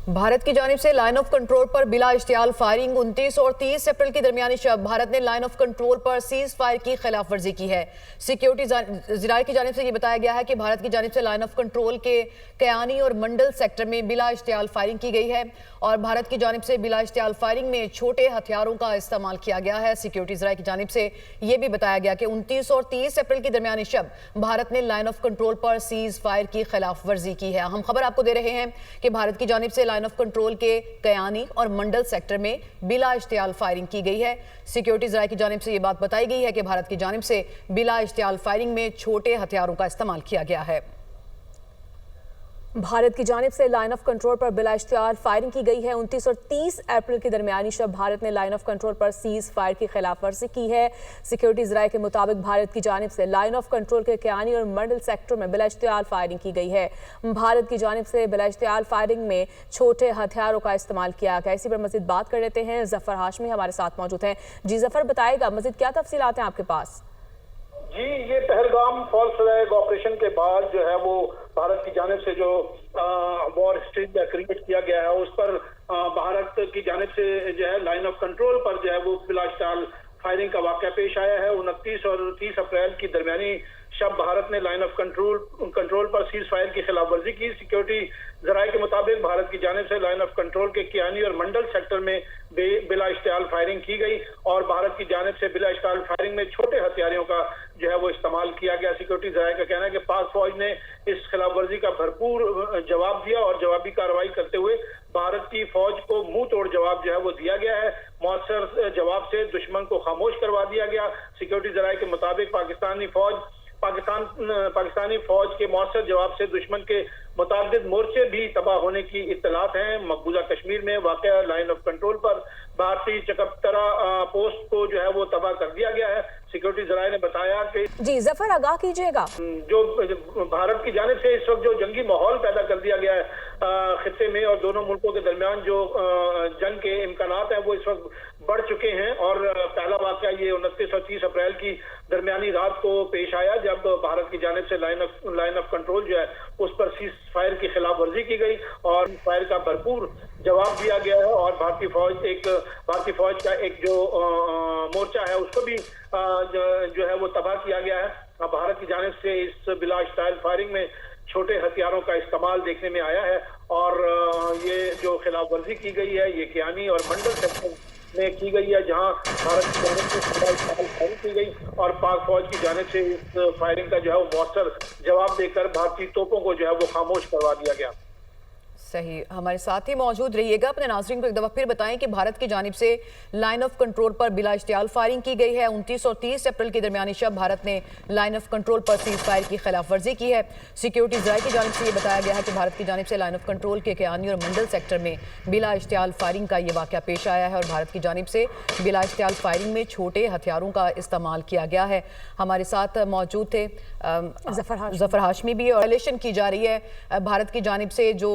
भारत की जानिब से लाइन ऑफ कंट्रोल पर बिला इश्तियाल फायरिंग 29 और 30 अप्रैल की दरमियानी शब भारत ने लाइन ऑफ कंट्रोल पर सीज फायर की खिलाफ वर्जी की है। सिक्योरिटी ज़राए की जानिब से ये बताया गया है कि भारत की जानिब से लाइन ऑफ कंट्रोल के कयानी और मंडल सेक्टर में बिला इश्तियाल फायरिंग की गई है और भारत की जानिब से बिला इश्तियाल फायरिंग में छोटे हथियारों का इस्तेमाल किया गया है। सिक्योरिटी ज़राए की जानिब से ये भी बताया गया कि 29 और 30 अप्रैल की दरमियानी शब भारत ने लाइन ऑफ कंट्रोल पर सीज फायर की खिलाफ वर्जी की है। हम खबर आपको दे रहे हैं कि भारत की जानिब से लाइन ऑफ कंट्रोल के कयानी और मंडल सेक्टर में बिला इश्तियाल फायरिंग की गई है। सिक्योरिटी ज़राए की जानिब से ये बात बताई गई है कि भारत की जानिब से बिला इश्तियाल फायरिंग में छोटे हथियारों का इस्तेमाल किया गया है। भारत की जानिब से लाइन ऑफ कंट्रोल पर बिला इश्तियाल फायरिंग की गई है। 29 और 30 अप्रैल की दरमियानी शब भारत ने लाइन ऑफ कंट्रोल पर सीज फायर की खिलाफ वर्जी की है। सिक्योरिटी ज़राए के मुताबिक भारत की जानिब से लाइन ऑफ कंट्रोल के कयानी और मंडल सेक्टर में बिला इश्तियाल फायरिंग की गई है। भारत की जानिब से बिला इश्तियाल फायरिंग में छोटे हथियारों का इस्तेमाल किया गया। इसी पर मज़ीद बात कर लेते हैं, जफर हाशमी हमारे साथ मौजूद हैं। जी जफर, बताएगा मज़ीद क्या तफसीलात हैं आपके पास? जी, ये पहलगाम फॉल्स फ्लैग ऑपरेशन के बाद जो है वो भारत की जानिब से जो वॉर हिस्ट्री क्रिएट किया गया है उस पर भारत की जानिब से जो है लाइन ऑफ कंट्रोल पर जो है वो बिला इश्तियाल फायरिंग का वाक़या पेश आया है। 29 और 30 अप्रैल की दरमियानी शब भारत ने लाइन ऑफ कंट्रोल पर सीज फायर की खिलाफ वर्जी की। सिक्योरिटी ज़राए के मुताबिक भारत की जानिब से लाइन ऑफ कंट्रोल के कियानी और मंडल सेक्टर में बिला इश्तियाल फायरिंग की गई और भारत की जानिब से बिला इश्तियाल फायरिंग में छोटे हथियारों का जो है वो इस्तेमाल किया गया। सिक्योरिटी ज़राए का कहना है कि पाक फौज ने इस खिलाफ वर्जी का भरपूर जवाब दिया और जवाबी कार्रवाई करते हुए भारत की फौज को मुंह तोड़ जवाब जो है वो दिया गया है। मौसर जवाब से दुश्मन को खामोश करवा दिया गया। सिक्योरिटी ज़राए के मुताबिक पाकिस्तानी फौज के मौसर जवाब से दुश्मन के मुताबिक मोर्चे भी तबाह होने की इत्तलात हैं। मकबूजा कश्मीर में वाक़या लाइन ऑफ कंट्रोल पर भारतीय चकबतरा पोस्ट को जो है वो तबाह कर दिया गया है। सिक्योरिटी ज़राए ने बताया कि जी जफर, आगाह कीजिएगा। जो भारत की जानिब से इस वक्त जो जंगी माहौल पैदा कर दिया गया है खित्ते में और दोनों मुल्कों के दरमियान जो जंग के इम्कानात हैं वो इस वक्त बढ़ चुके हैं और पहला वाक़या ये 29 और 30 अप्रैल की दरमियानी रात को पेश आया जब भारत की जानिब से लाइन ऑफ कंट्रोल जो है उस पर सीज फायर की खिलाफ वर्जी की गई और फायर का भरपूर जवाब दिया गया है और भारतीय फौज का एक जो मोर्चा है उसको भी जो है वो तबाह किया गया है। भारत की जानिब से इस बिला इश्तियाल फायरिंग में छोटे हथियारों का इस्तेमाल देखने में आया है और ये जो खिलाफ वर्जी की गई है ये कियानी और मंडल सेक्टर में की गई है जहां भारत की जानिब से फायरिंग की गई और पाक फौज की जानिब से इस फायरिंग का जो है वो मौसर जवाब देकर भारतीय तोपों को जो है वो खामोश करवा दिया गया। सही, हमारे साथ ही मौजूद रहिएगा। अपने नाज़रीन को एक दफ़ा फिर बताएं कि भारत की जानिब से लाइन ऑफ कंट्रोल पर बिला इश्तियाल फायरिंग की गई है। 29 और 30 अप्रैल की दरमियानी शब भारत ने लाइन ऑफ कंट्रोल पर सीज फायर की खिलाफ वर्जी की है। सिक्योरिटी ज़राए की जानिब से ये बताया गया है कि भारत की जानिब से लाइन ऑफ कंट्रोल के कयानी और मंडल सेक्टर में बिला इश्तियाल फायरिंग का ये वाक़या पेश आया है और भारत की जानिब से बिला इश्तियाल फायरिंग में छोटे हथियारों का इस्तेमाल किया गया है। हमारे साथ मौजूद थे जफर हाशमी भी। और रिलेशन की जा रही है भारत की जानिब से जो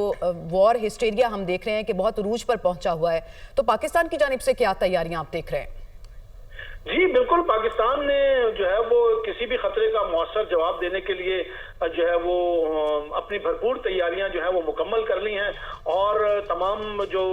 वॉर हिस्टेरिया हम देख रहे हैं कि बहुत रूज पर पहुंचा हुआ है, तो पाकिस्तान की जानिब से क्या तैयारियां आप देख रहे हैं? जी बिल्कुल, पाकिस्तान ने जो है वो किसी भी खतरे का मौसर जवाब देने के लिए जो है वो अपनी भरपूर तैयारियां जो है वो मुकम्मल कर ली हैं और तमाम जो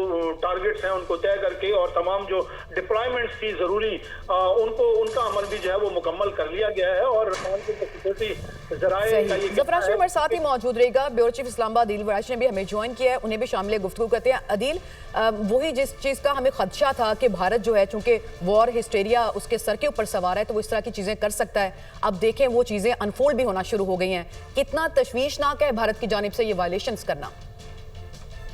टारगेट्स हैं उनको तय करके और तमाम जो डिप्लॉयमेंट्स थी ज़रूरी उनका अमल भी जो है वो मुकम्मल कर लिया गया है और सिक्योरिटी ज़राए जफर हाशमी हमारे साथ ही मौजूद रहेगा। ब्यूरो चीफ इस्लामाबाद अदील वराशी ने भी हमें ज्वाइन किया है, उन्हें भी शामिल गुफ्तगू करते हैं। अदील, वही जिस चीज़ का हमें खदशा था कि भारत जो है चूंकि वॉर हिस्टेरिया उसके सर के ऊपर सवार है तो वो इस तरह की चीज़ें कर सकता है, अब देखें वो चीज़ें अनफोल्ड भी होना शुरू हो गई हैं। कितना तशवीशनाक है भारत की जानिब से ये वायलेशंस करना?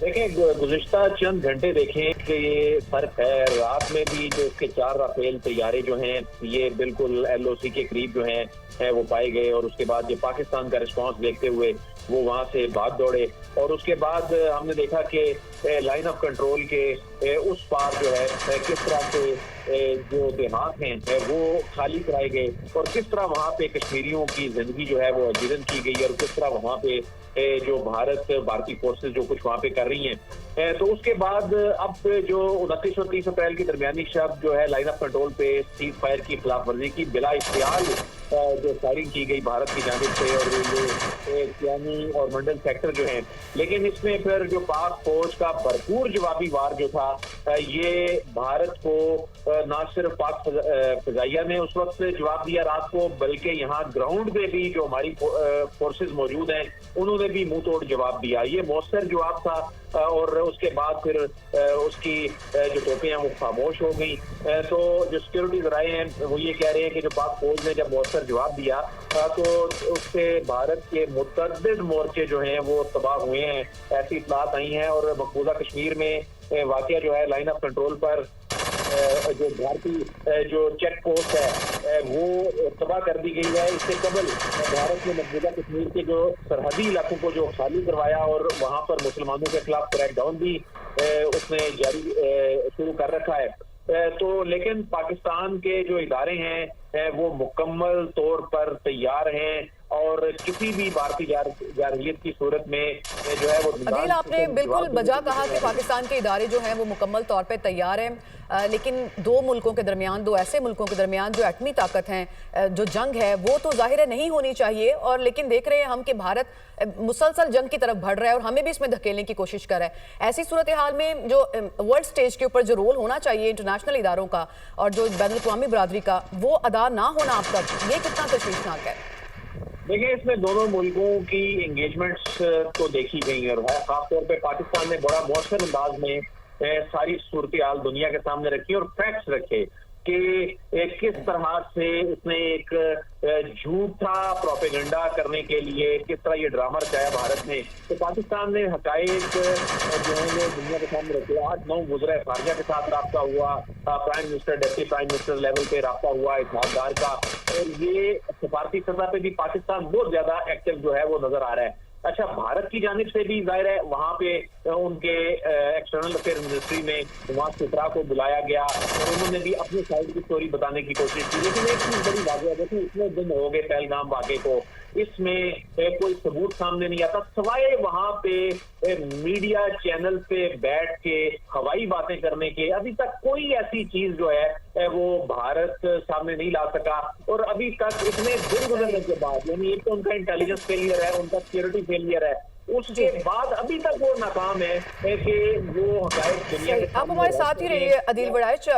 देखें, गुज़िश्ता चंद घंटे देखें कि ये फर्क है। रात में भी जो इसके 4 राफेल तैयारे जो हैं ये बिल्कुल LOC के करीब जो हैं वो पाए गए और उसके बाद ये पाकिस्तान का रिस्पांस देखते हुए वो वहाँ से भाग दौड़े और उसके बाद हमने देखा कि लाइन ऑफ कंट्रोल के उस पार जो है किस तरह से جو دیہات ہیں وہ خالی کرائے گئے اور کس طرح وہاں پہ کشمیریوں کی زندگی جو ہے وہ اجیرن کی گئی اور کس طرح وہاں پہ جو بھارتی فورسز جو کچھ وہاں پہ کر رہی ہیں. تو اس کے بعد اب جو 29 اور 30 اپریل کی درمیانی شب جو ہے لائن آف کنٹرول پہ سیز فائر کی خلاف ورزی کی بلا اشتعال جو فائرنگ کی گئی بھارت کی جانب سے اور یہ کیانی اور منڈل سیکٹر جو ہیں, لیکن اس میں پھر جو پاک فوج کا بھرپور جوابی وار جو تھا یہ بھارت کو نہ صرف پاک فضائیہ نے اس وقت جواب دیا رات کو, بلکہ یہاں گراؤنڈ پہ بھی جو ہماری فورسز موجود ہیں انہوں نے بھی منہ توڑ جواب دیا. یہ مؤثر جواب تھا اور اس کے بعد پھر اس کی جو توپیں ہیں وہ خاموش ہو گئی. تو جو سیکورٹی ذرائع ہیں وہ یہ کہہ رہے ہیں کہ جو پاک فوج نے جب مؤثر جواب دیا تو اس سے بھارت کے متعدد مورچے جو ہیں وہ تباہ ہوئے ہیں, ایسی اطلاعات آئی ہیں. اور مقبوضہ کشمیر میں واقعہ جو ہے لائن آف کنٹرول پر جو بھارتی جو چیک پوسٹ ہے وہ تباہ کر دی گئی ہے. اس سے قبل بھارت نے مقبوضہ کشمیر کے جو سرحدی علاقوں کو جو خالی کروایا اور وہاں پر مسلمانوں کے خلاف کریک ڈاؤن بھی اس نے جاری شروع کر رکھا ہے. تو لیکن پاکستان کے جو ادارے ہیں وہ مکمل طور پر تیار ہیں اور کسی بھی بھارتی جارحیت کی صورت میں جو ہے وہ عدیل, آپ نے بالکل بجا کہا کہ پاکستان کے ادارے جو ہیں وہ مکمل طور پہ تیار ہیں, لیکن دو ملکوں کے درمیان, دو ایسے ملکوں کے درمیان جو ایٹمی طاقت ہیں, جو جنگ ہے وہ تو ظاہر ہے نہیں ہونی چاہیے. اور لیکن دیکھ رہے ہیں ہم کہ بھارت مسلسل جنگ کی طرف بڑھ رہا ہے اور ہمیں بھی اس میں دھکیلنے کی کوشش کر رہا ہے. ایسی صورتحال میں جو ورلڈ سٹیج کے اوپر جو رول ہونا چاہیے انٹرنیشنل اداروں کا اور جو بین الاقوامی برادری کا, وہ ادا نہ ہونا اب تک, یہ کتنا تشویشناک ہے؟ دیکھیں اس میں دونوں ملکوں کی انگیجمنٹس تو دیکھی گئی اور خاص طور پہ پاکستان نے بڑا مؤثر انداز میں ساری صورتحال دنیا کے سامنے رکھی اور فیکٹس رکھے کہ کس طرح سے اس نے ایک جھوٹا پروپیگنڈا کرنے کے لیے کس طرح یہ ڈرامہ رچایا بھارت نے. تو پاکستان نے حقائق جو ہے وہ دنیا کے سامنے رکھے. 8-9 وزرائے خارجہ کے ساتھ رابطہ ہوا, prime minister deputy prime minister level پہ رابطہ ہوا اتحاد دار کا, اور یہ سفارتی سطح پہ بھی پاکستان بہت زیادہ ایکٹیو جو ہے وہ نظر آ رہا ہے. اچھا, بھارت کی جانب سے بھی ظاہر ہے وہاں پہ ان کے ایکسٹرنل افیئر منسٹری میں نواز سترا کو بلایا گیا اور انہوں نے بھی اپنی سائڈ کی سٹوری بتانے کی کوشش کی. لیکن ایک چیز بڑی واضح ہے کہ اتنے دن ہو گئے پہلگام واقعے کو, اس میں کوئی ثبوت سامنے نہیں آتا سوائے وہاں پہ میڈیا چینل پہ بیٹھ کے ہوائی باتیں کرنے کے. ابھی تک کوئی ایسی چیز جو ہے وہ بھارت سامنے نہیں لا سکا. اور ابھی تک اتنے دن گزرنے کے بعد, یعنی ایک تو ان کا انٹیلیجنس فیلئر ہے, ان کا سیکورٹی فیلئر ہے, اس کے بعد ابھی تک وہ ناکام ہے کہ وہ حقائق دنیا کے آپ ہمارے ساتھ ہی رہیے عدیل وڑائچ.